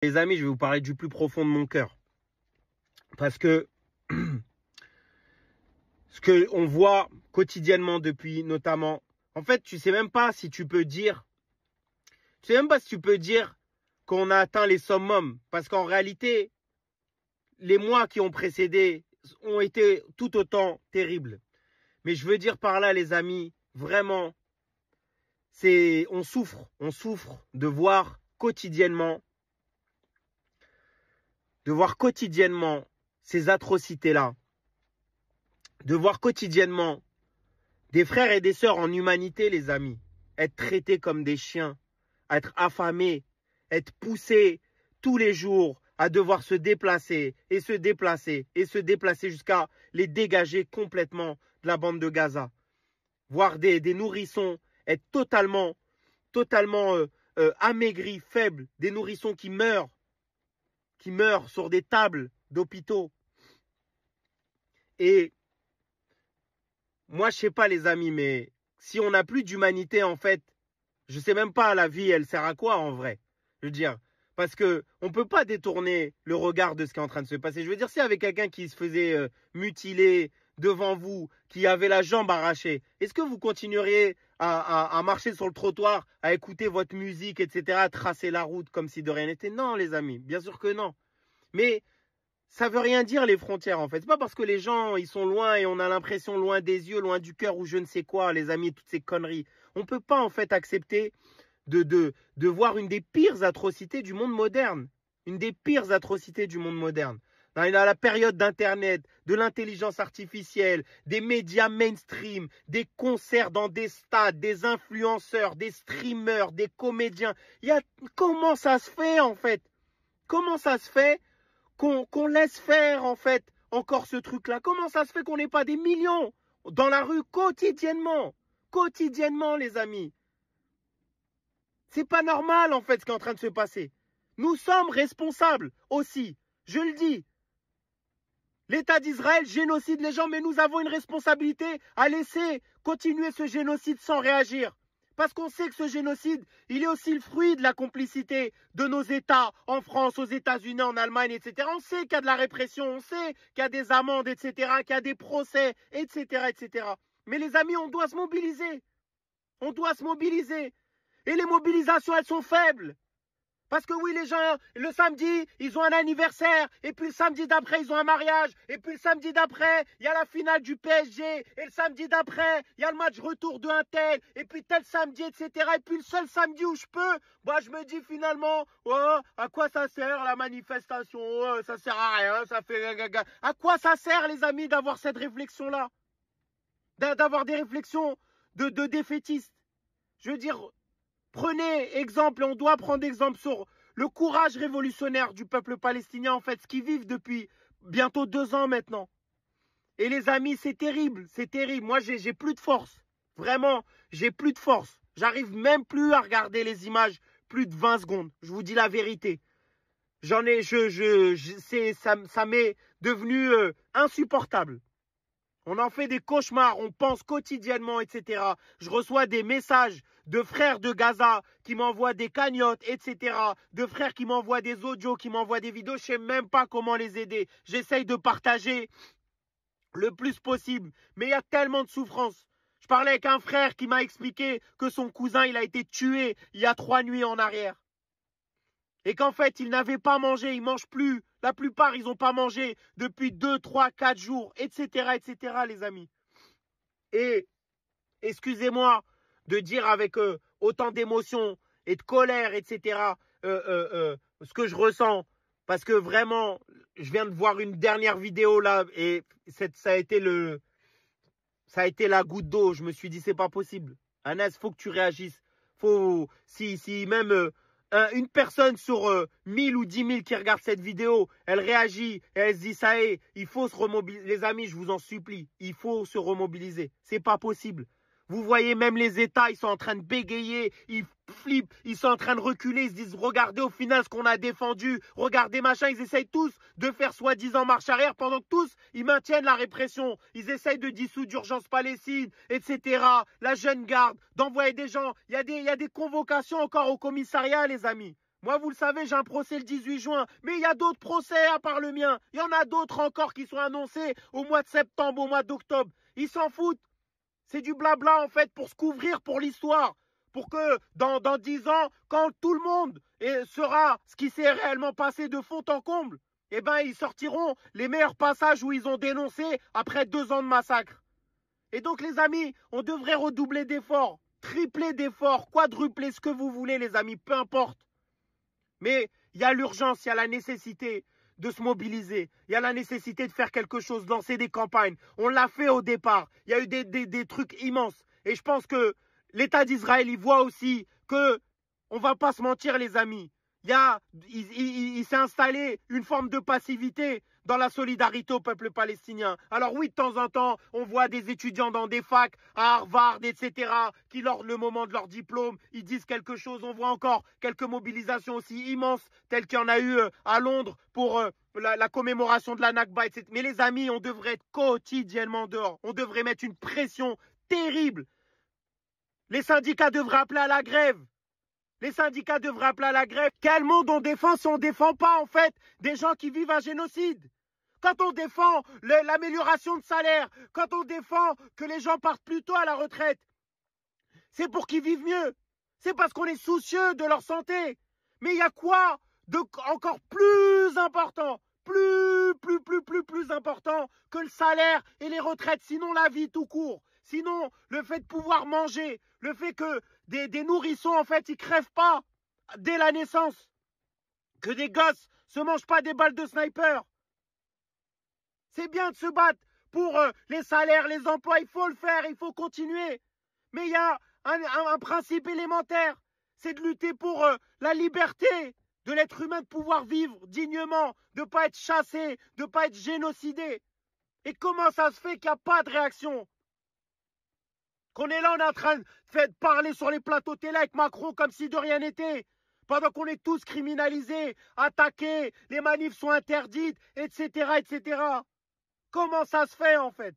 Les amis, je vais vous parler du plus profond de mon cœur. Parce que ce qu'on voit quotidiennement depuis notamment, en fait, tu sais même pas si tu peux dire, qu'on a atteint les summums. Parce qu'en réalité, les mois qui ont précédé ont été tout autant terribles. Mais je veux dire par là, les amis, vraiment, on souffre de voir quotidiennement ces atrocités-là, de voir quotidiennement des frères et des sœurs en humanité, les amis, être traités comme des chiens, être affamés, être poussés tous les jours à devoir se déplacer et se déplacer et se déplacer jusqu'à les dégager complètement de la bande de Gaza. Voir des nourrissons être totalement amaigris, faibles, des nourrissons qui meurent sur des tables d'hôpitaux. Et moi, je sais pas les amis, mais si on n'a plus d'humanité, en fait, je sais même pas la vie, elle sert à quoi en vrai. Je veux dire, parce que on peut pas détourner le regard de ce qui est en train de se passer. Je veux dire, si avec quelqu'un qui se faisait mutiler devant vous, qui avait la jambe arrachée, est-ce que vous continueriez à marcher sur le trottoir, à écouter votre musique, etc., à tracer la route comme si de rien n'était? Non, les amis, bien sûr que non. Mais ça veut rien dire les frontières en fait. C'est pas parce que les gens ils sont loin et on a l'impression loin des yeux, loin du cœur ou je ne sais quoi, les amis, toutes ces conneries. On peut pas en fait accepter de voir une des pires atrocités du monde moderne. Une des pires atrocités du monde moderne. Dans la période d'Internet, de l'intelligence artificielle, des médias mainstream, des concerts dans des stades, des influenceurs, des streamers, des comédiens. Comment ça se fait en fait? Comment ça se fait qu'on laisse faire en fait encore ce truc-là? Comment ça se fait qu'on n'ait pas des millions dans la rue quotidiennement? Quotidiennement, les amis. C'est pas normal en fait ce qui est en train de se passer. Nous sommes responsables aussi, je le dis. L'État d'Israël génocide les gens, mais nous avons une responsabilité à laisser continuer ce génocide sans réagir. Parce qu'on sait que ce génocide, il est aussi le fruit de la complicité de nos États en France, aux États-Unis, en Allemagne, etc. On sait qu'il y a de la répression, on sait qu'il y a des amendes, etc., qu'il y a des procès, etc., etc. Mais les amis, on doit se mobiliser. On doit se mobiliser. Et les mobilisations, elles sont faibles. Parce que oui, les gens, le samedi, ils ont un anniversaire. Et puis le samedi d'après, ils ont un mariage. Et puis le samedi d'après, il y a la finale du PSG. Et le samedi d'après, il y a le match retour de un tel. Et puis tel samedi, etc. Et puis le seul samedi où je peux, bah, je me dis finalement, oh, à quoi ça sert la manifestation? Oh, ça sert à rien, ça fait gaga. À quoi ça sert, les amis, d'avoir cette réflexion-là? D'avoir des réflexions de défaitistes? Je veux dire, prenez exemple, on doit prendre exemple sur le courage révolutionnaire du peuple palestinien, en fait, ce qu'ils vivent depuis bientôt 2 ans maintenant. Et les amis, c'est terrible, c'est terrible. Moi, j'ai plus de force. Vraiment, j'ai plus de force. J'arrive même plus à regarder les images plus de 20 secondes. Je vous dis la vérité. Ça m'est devenu insupportable. On en fait des cauchemars, on pense quotidiennement, etc. Je reçois des messages de frères de Gaza qui m'envoient des cagnottes, etc. De frères qui m'envoient des audios, qui m'envoient des vidéos. Je ne sais même pas comment les aider. J'essaye de partager le plus possible. Mais il y a tellement de souffrance. Je parlais avec un frère qui m'a expliqué que son cousin, il a été tué il y a 3 nuits en arrière. Et qu'en fait, ils n'avaient pas mangé, ils ne mangent plus. La plupart, ils n'ont pas mangé depuis 2, 3, 4 jours, etc., etc., les amis. Et, excusez-moi de dire avec autant d'émotion et de colère, etc., ce que je ressens. Parce que vraiment, je viens de voir une dernière vidéo là, et ça a été la goutte d'eau. Je me suis dit, c'est pas possible. Anas, faut que tu réagisses. Si même une personne sur 1000 ou 10 000 qui regarde cette vidéo, elle réagit et elle se dit ça y est, il faut se remobiliser. Les amis, je vous en supplie, il faut se remobiliser. C'est pas possible. Vous voyez, même les États, ils sont en train de bégayer, ils flippent, ils sont en train de reculer, ils se disent, regardez au final ce qu'on a défendu, regardez machin, ils essayent tous de faire soi-disant marche arrière pendant que tous, ils maintiennent la répression, ils essayent de dissoudre l'urgence Palestine, etc., la jeune garde, d'envoyer des gens, il y a des convocations encore au commissariat, les amis. Moi, vous le savez, j'ai un procès le 18 juin. Mais il y a d'autres procès à part le mien. Il y en a d'autres encore qui sont annoncés au mois de septembre, au mois d'octobre. Ils s'en foutent. C'est du blabla, en fait, pour se couvrir pour l'histoire. Pour que dans 10 ans, quand tout le monde saura ce qui s'est réellement passé de fond en comble, eh ben, ils sortiront les meilleurs passages où ils ont dénoncé après 2 ans de massacre. Et donc, les amis, on devrait redoubler d'efforts, tripler d'efforts, quadrupler ce que vous voulez, les amis, peu importe. Mais il y a l'urgence, il y a la nécessité de se mobiliser. Il y a la nécessité de faire quelque chose, de lancer des campagnes. On l'a fait au départ. Il y a eu des trucs immenses. Et je pense que l'État d'Israël, il voit aussi que on ne va pas se mentir, les amis. Il s'est installé une forme de passivité dans la solidarité au peuple palestinien. Alors oui, de temps en temps, on voit des étudiants dans des facs, à Harvard, etc., qui, lors le moment de leur diplôme, ils disent quelque chose. On voit encore quelques mobilisations aussi immenses, telles qu'il y en a eu à Londres pour la commémoration de la Nakba, etc. Mais les amis, on devrait être quotidiennement dehors. On devrait mettre une pression terrible. Les syndicats devraient appeler à la grève. Les syndicats devraient appeler à la grève. Quel monde on défend si on ne défend pas, en fait, des gens qui vivent un génocide? Quand on défend l'amélioration de salaire, quand on défend que les gens partent plus tôt à la retraite, c'est pour qu'ils vivent mieux. C'est parce qu'on est soucieux de leur santé. Mais il y a quoi de encore plus important, plus important que le salaire et les retraites, sinon la vie tout court. Sinon, le fait de pouvoir manger, le fait que des nourrissons, en fait, ils crèvent pas dès la naissance. Que des gosses se mangent pas des balles de sniper. C'est bien de se battre pour les salaires, les emplois, il faut le faire, il faut continuer. Mais il y a un principe élémentaire, c'est de lutter pour la liberté de l'être humain de pouvoir vivre dignement, de ne pas être chassé, de ne pas être génocidé. Et comment ça se fait qu'il n'y a pas de réaction? Qu'on est là, on est en train de parler sur les plateaux télé avec Macron comme si de rien n'était. Pendant qu'on est tous criminalisés, attaqués, les manifs sont interdites, etc., etc. Comment ça se fait, en fait?